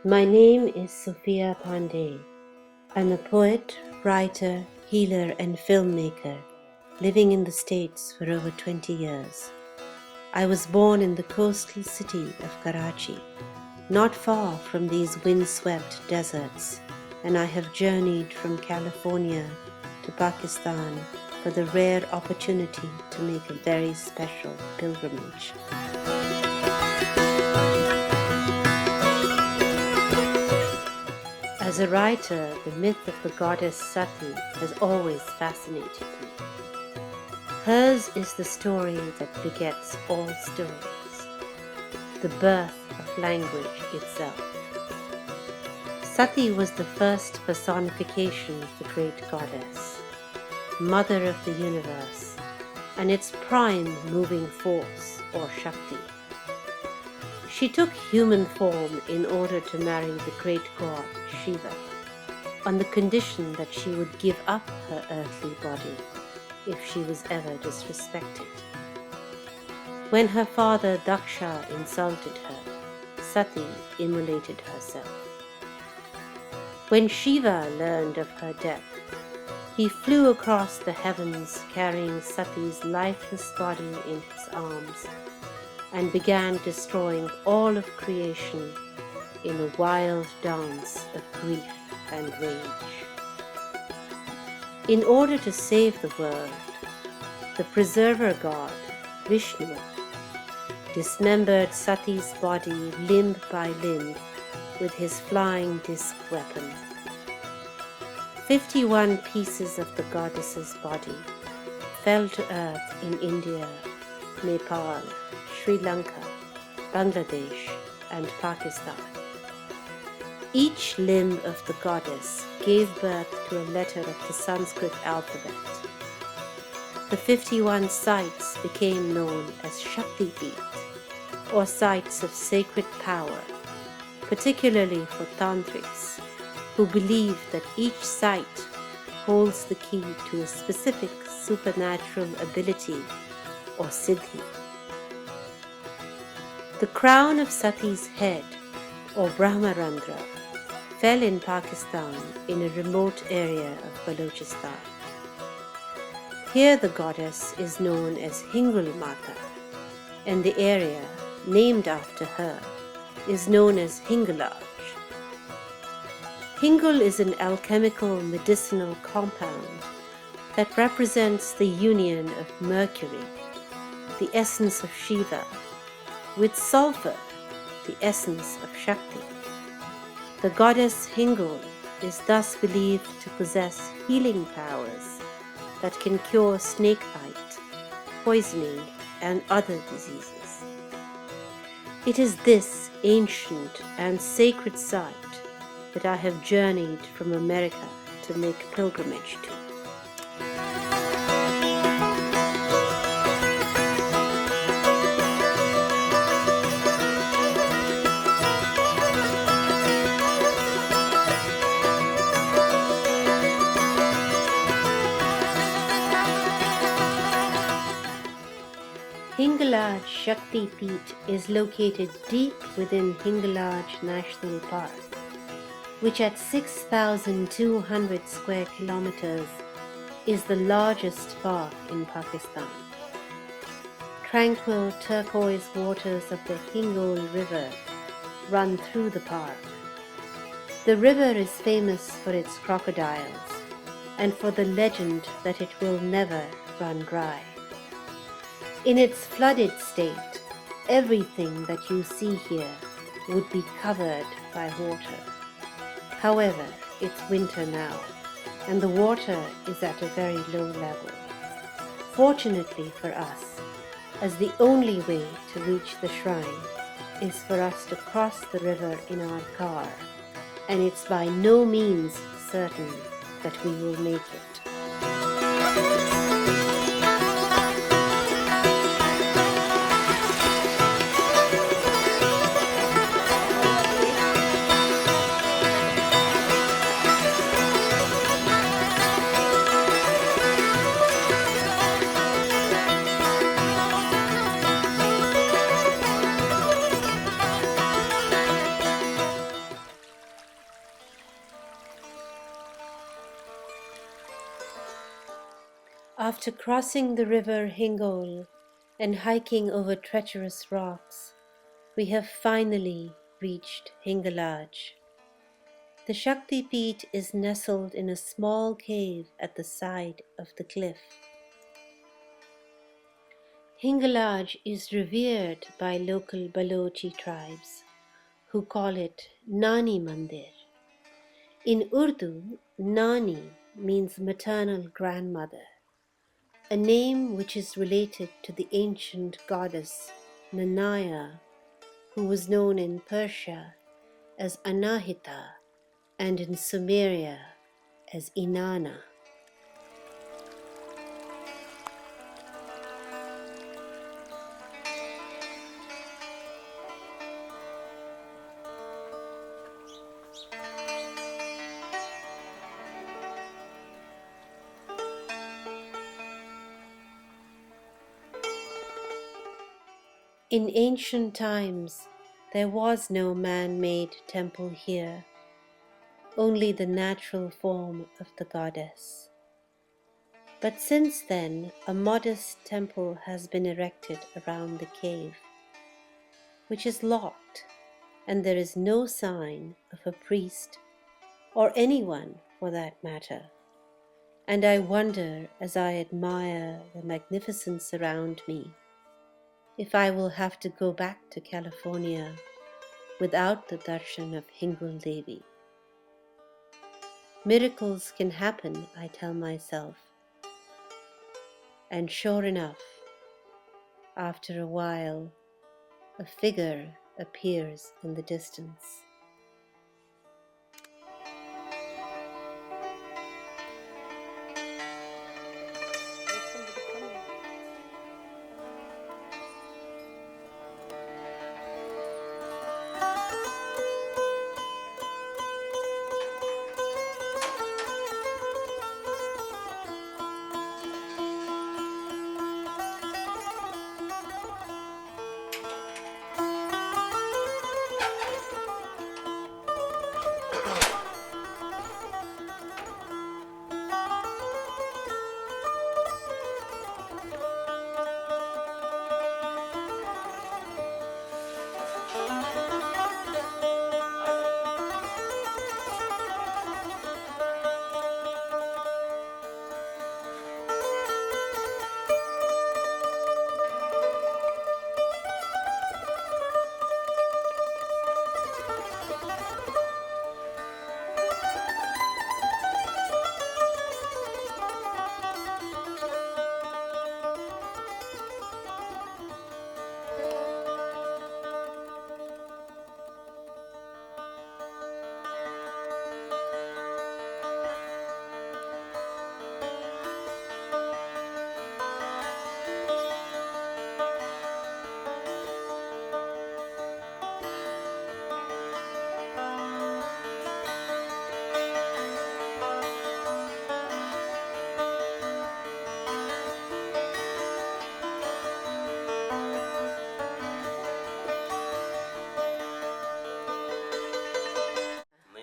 My name is Sophia Pandey. I'm a poet, writer, healer, and filmmaker living in the States for over 20 years. I was born in the coastal city of Karachi, not far from these windswept deserts, and I have journeyed from California to Pakistan for the rare opportunity to make a very special pilgrimage. As a writer, the myth of the goddess Sati has always fascinated me. Hers is the story that begets all stories, the birth of language itself. Sati was the first personification of the great goddess, mother of the universe, and its prime moving force or Shakti. She took human form in order to marry the great god Shiva, on the condition that she would give up her earthly body if she was ever disrespected. When her father Daksha insulted her, Sati immolated herself. When Shiva learned of her death, he flew across the heavens carrying Sati's lifeless body in his arms and began destroying all of creation in a wild dance of grief and rage. In order to save the world, the preserver god, Vishnu, dismembered Sati's body limb by limb with his flying disc weapon. 51 pieces of the goddess's body fell to earth in India, Nepal, Sri Lanka, Bangladesh, and Pakistan. Each limb of the goddess gave birth to a letter of the Sanskrit alphabet. The 51 sites became known as Shakti Peeth, or sites of sacred power, particularly for tantrics, who believe that each site holds the key to a specific supernatural ability or siddhi. The crown of Sati's head, or Brahmarandra, fell in Pakistan in a remote area of Balochistan. Here the goddess is known as Hinglaj Mata, and the area, named after her, is known as Hinglaj. Hingle is an alchemical medicinal compound that represents the union of Mercury, the essence of Shiva, with sulfur, the essence of Shakti. The goddess Hingle is thus believed to possess healing powers that can cure snakebite, poisoning, and other diseases. It is this ancient and sacred site that I have journeyed from America to make pilgrimage to. Hinglaj Shakti Peeth is located deep within Hinglaj National Park, which at 6,200 square kilometers is the largest park in Pakistan. Tranquil turquoise waters of the Hingle River run through the park. The river is famous for its crocodiles and for the legend that it will never run dry. In its flooded state, everything that you see here would be covered by water. However, it's winter now, and the water is at a very low level. Fortunately for us, as the only way to reach the shrine is for us to cross the river in our car, and it's by no means certain that we will make it. After crossing the river Hinglaj and hiking over treacherous rocks, we have finally reached Hinglaj. The Shakti Peeth is nestled in a small cave at the side of the cliff. Hinglaj is revered by local Balochi tribes, who call it Nani Mandir. In Urdu, Nani means maternal grandmother, a name which is related to the ancient goddess Nanaya, who was known in Persia as Anahita and in Sumeria as Inanna. In ancient times, there was no man-made temple here, only the natural form of the goddess. But since then, a modest temple has been erected around the cave, which is locked, and there is no sign of a priest, or anyone for that matter. And I wonder, as I admire the magnificence around me, if I will have to go back to California without the darshan of Hinglaj Devi. Miracles can happen, I tell myself. And sure enough, after a while, a figure appears in the distance.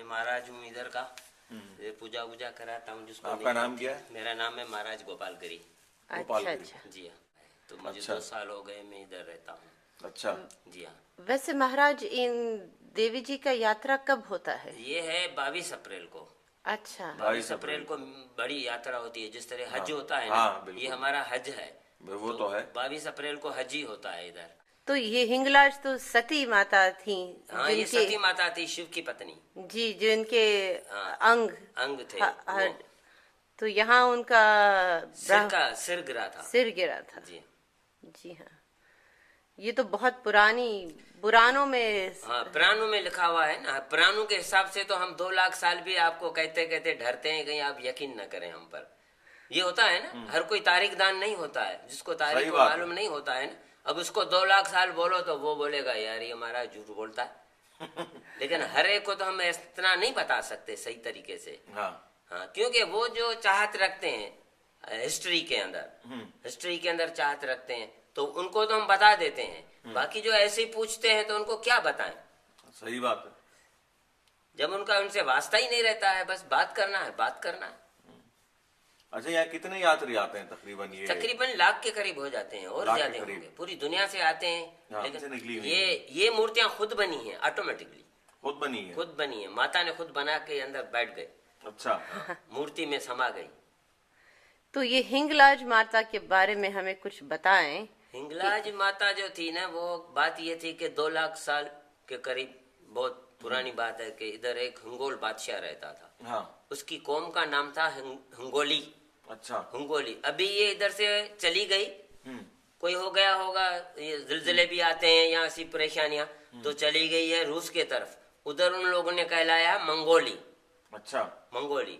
महाराज हूँ इधर का, ये पूजा वूजा कराता हूँ जिसको। आपका नाम क्या है? मेरा नाम है महाराज गोपाल गिरी। अच्छा अच्छा जी हाँ, तो मुझे 2 साल हो गए मैं इधर रहता हूँ। अच्छा जी हाँ। वैसे महाराज, इन देवी जी का यात्रा कब होता है? ये है 22 अप्रैल को। अच्छा, 22 अप्रैल को बड़ी यात्रा होती है, जिस तरह हज होता है हाँ, ना, ये हमारा हज है। वो तो है। 22 अप्रैल को हज ही होता है इधर। तो ये हिंगलाज तो सती माता थी, हाँ, ये सती माता थी, शिव की पत्नी जी, जो इनके अंग थे। तो यहाँ उनका सिर गिरा था। जी जी हाँ। ये तो बहुत पुरानों में, हाँ, पुराणों में लिखा हुआ है ना। पुराणों के हिसाब से तो हम 2 लाख साल भी आपको कहते कहते डरते हैं, कहीं आप यकीन न करें हम पर। ये होता है ना, हर कोई तारीख दान नहीं होता है, जिसको तारीख मालूम नहीं होता है ना। अब उसको 2 लाख साल बोलो तो वो बोलेगा यार ये हमारा झूठ बोलता है। लेकिन हर एक को तो हम इतना नहीं बता सकते सही तरीके से। हाँ, क्योंकि वो जो चाहत रखते हैं हिस्ट्री के अंदर चाहत रखते हैं, तो उनको तो हम बता देते हैं। बाकी जो ऐसे ही पूछते हैं तो उनको क्या बताएं। सही बात है। जब उनका उनसे वास्ता ही नहीं रहता है, बस बात करना है। अच्छा, यहाँ कितने यात्री आते हैं तकरीबन? ये तकरीबन लाख के करीब हो जाते हैं और लाख के ज्यादा करीब। होंगे, पूरी दुनिया से आते हैं। यहाँ से निकली लेकिन हुई ये मूर्तियां खुद बनी हैं, ऑटोमेटिकली खुद बनी है। खुद बनी है, माता ने खुद बना के अंदर बैठ गए। अच्छा, मूर्ति में समा गई। तो ये हिंगलाज माता के बारे में हमें कुछ बताएं। हिंगलाज माता जो थी ना, वो बात ये थी कि 2 लाख साल के करीब, बहुत पुरानी बात है, कि इधर एक हिंगोल बादशाह रहता था। हाँ, उसकी कौम का नाम था हिंगोली। अच्छा, हिंगोली। अभी ये इधर से चली गई, हम्म, कोई हो गया होगा, ये जिलजिले भी आते हैं यहाँ, ऐसी परेशानियां, तो चली गई है रूस के तरफ। उधर उन लोगों ने कहलाया मंगोली। अच्छा, मंगोली।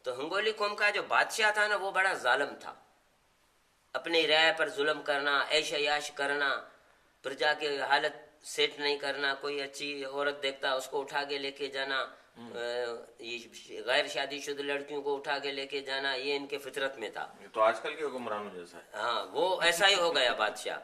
तो हिंगोली कौम का जो बादशाह था ना, वो बड़ा जालिम था। अपनी राय पर जुल्म करना, ऐश याश करना, प्रजा की हालत सेट नहीं करना, कोई अच्छी औरत देखता उसको उठा के लेके जाना, ये गैर शादीशुदा लड़कियों को उठा के लेके जाना, ये इनके फितरत में था। ये तो आजकल के हुक्मरानों जैसा है। हाँ, वो ऐसा ही हो गया बादशाह।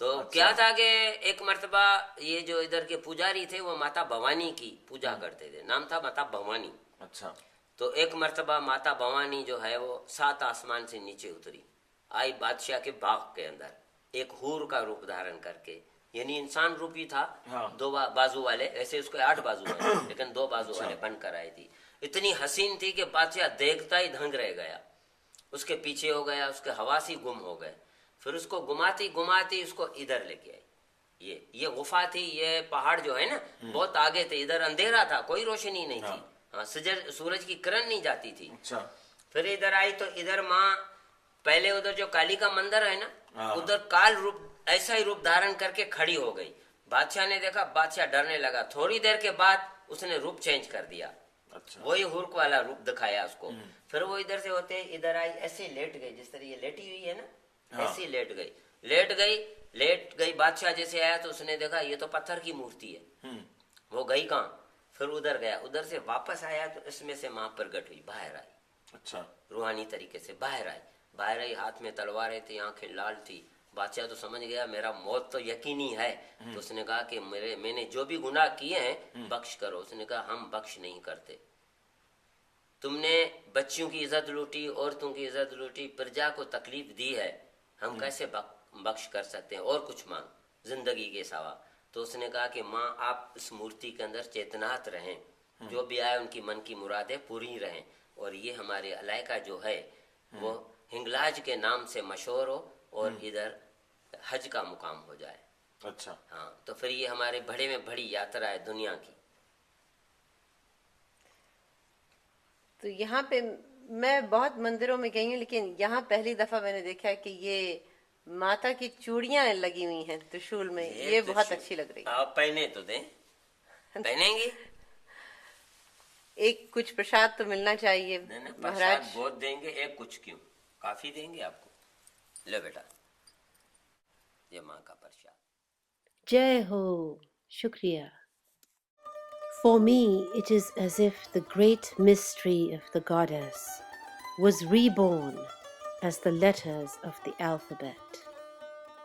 तो अच्छा। क्या था कि एक मर्तबा ये जो इधर के पुजारी थे, वो माता भवानी की पूजा करते थे, नाम था माता भवानी। अच्छा, तो एक मर्तबा माता भवानी जो है वो 7 आसमान से नीचे उतरी, आई बादशाह के बाग के अंदर, एक हूर का रूप धारण करके, यानी इंसान रूपी था। हाँ। 2 बाजू वाले, ऐसे उसके 8 बाजू वाले, लेकिन 2 बाजू वाले बनकर आई थी। इतनी हसीन थी कि बादशाह देखता ही दंग रह गया, उसके पीछे हो गया, उसके हवासी गुम हो गए। फिर उसको घुमाती घुमाती उसको इधर लेके आई। ये गुफा थी, ये पहाड़ जो है ना, बहुत आगे थे, इधर अंधेरा था, कोई रोशनी नहीं थी। हाँ, सूरज की किरण नहीं जाती थी। अच्छा, फिर इधर आई तो इधर माँ, पहले उधर जो काली का मंदिर है ना, हाँ। उधर काल रूप, ऐसा ही रूप धारण करके खड़ी हो गई। बादशाह ने देखा, बादशाह डरने लगा। थोड़ी देर के बाद उसने रूप चेंज कर दिया, अच्छा, वही हुर्क वाला रूप दिखाया उसको। फिर वो इधर से होते इधर आई, ऐसे लेट गई, जिस तरह ये लेटी हुई है ना, हाँ। ऐसी लेट गई। बादशाह जैसे आया तो उसने देखा ये तो पत्थर की मूर्ति है। वो गई कहाँ? फिर उधर गया, उधर से वापस आया तो इसमें से माँ प्रगट हुई, बाहर आई। अच्छा, रूहानी तरीके से बाहर आई, हाथ में तलवारें थी, आंखें लाल थी। बादशाह तो समझ गया मेरा मौत तो यकीनी है। तो उसने कहा कि मैंने जो भी गुनाह किए हैं बख्श करो। उसने कहा हम बख्श नहीं करते। तुमने बच्चियों की इज्जत लूटी, औरतों की इज्जत लूटी, प्रजा को तकलीफ दी है, हम कैसे बख्श कर सकते हैं? और कुछ मांग जिंदगी के सिवा। तो उसने कहा कि माँ आप इस मूर्ति के अंदर चेतनात रहें, जो भी आए उनकी मन की मुरादें पूरी रहें, और ये हमारे इलाका जो है वो हिंगलाज के नाम से मशहूर हो और इधर हज का मुकाम हो जाए। अच्छा, हाँ, तो फिर ये हमारे बड़े में बड़ी यात्रा है दुनिया की। तो यहाँ पे मैं बहुत मंदिरों में गई हूँ, लेकिन यहाँ पहली दफा मैंने देखा है कि ये माता की चूड़ियां लगी हुई हैं त्रिशूल में। ये बहुत अच्छी लग रही है। आप पहने तो दें, पहनेंगे? एक कुछ प्रसाद तो मिलना चाहिए प्रसाद महाराज। बहुत देंगे, एक कुछ क्यों, काफी देंगे आपको। ले बेटा, ये माँ का प्रसाद। जय हो, शुक्रिया। For me, it is as if the great mystery of the goddess was reborn as the letters of the alphabet,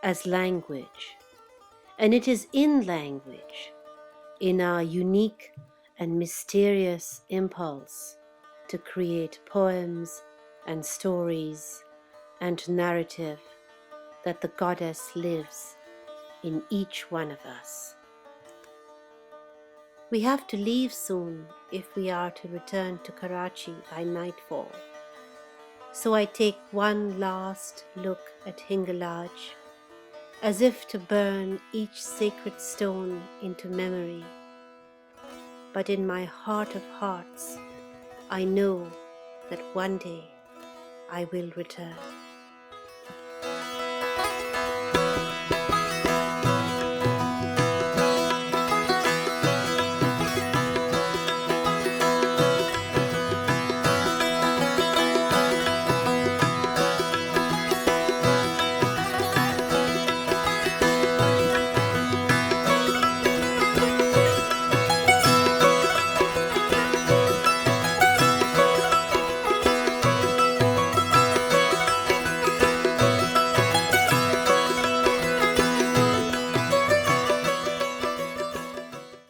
as language. And it is in language, in our unique and mysterious impulse to create poems and stories and narrative, that the goddess lives in each one of us. We have to leave soon if we are to return to Karachi by nightfall. So I take one last look at Hinglaj, as if to burn each sacred stone into memory. But in my heart of hearts, I know that one day I will return.